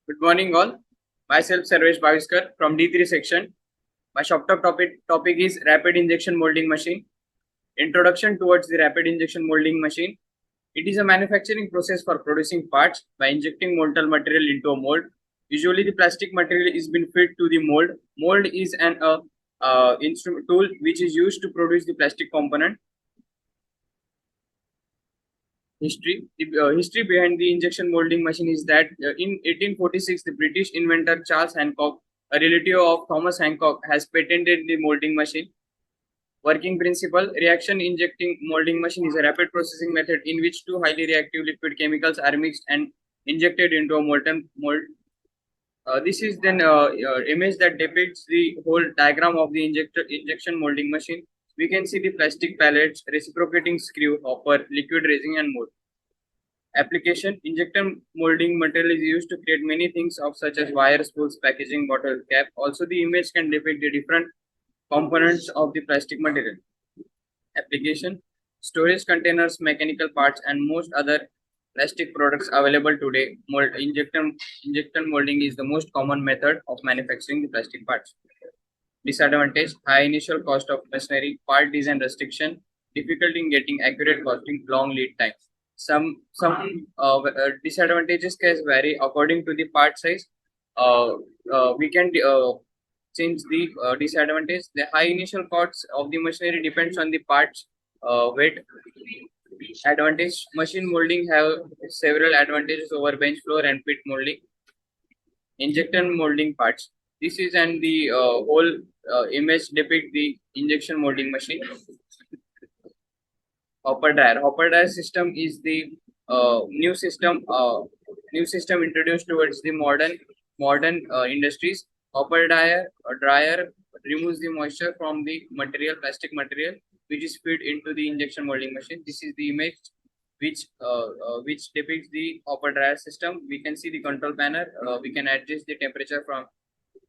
Good morning, all. Myself, Sarvesh from D3 section. My shop talk topic is Rapid Injection Moulding Machine. Introduction towards the Rapid Injection Moulding Machine. It is a manufacturing process for producing parts by injecting molten material into a mold. Usually, the plastic material is been fed to the mold. Mold is an instrument tool which is used to produce the plastic component. History behind the injection molding machine is that in 1846, the British inventor Charles Hancock, a relative of Thomas Hancock, has patented the molding machine. Working principle: reaction injecting molding machine is a rapid processing method in which two highly reactive liquid chemicals are mixed and injected into a molten mold. This is then image that depicts the whole diagram of the injection molding machine. We can see the plastic pallets, reciprocating screw, hopper, liquid resin, and mold. Application: injection molding material is used to create many things of such as wire spools, packaging, bottle cap. Also, the image can depict the different components of the plastic material. Application: storage containers, mechanical parts, and most other plastic products available today. Injection molding is the most common method of manufacturing the plastic parts. Disadvantage: high initial cost of machinery, part design restriction, difficulty in getting accurate costing, long lead time. Some disadvantages can vary according to the part size. We can change the disadvantage. The high initial costs of the machinery depends on the parts weight. Advantage: machine molding have several advantages over bench floor and pit molding. Injection molding parts. This is and the whole image depict the injection molding machine. Hopper dryer system is the new system introduced towards the modern industries. Hopper dryer removes the moisture from the plastic material, which is fed into the injection molding machine. This is the image which depicts the hopper dryer system. We can see the control panel. We can adjust the temperature from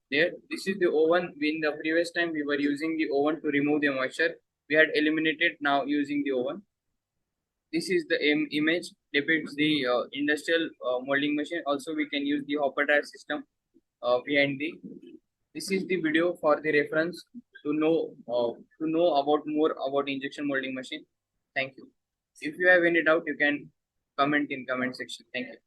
there. This is the oven. In the previous time, we were using the oven to remove the moisture. We had eliminated now using the oven. This is the image depicts the industrial molding machine. Also, we can use the hopper dryer system behind the. This is the video for the reference to know about more about injection molding machine. Thank you. If you have any doubt, you can comment in comment section. Thank you.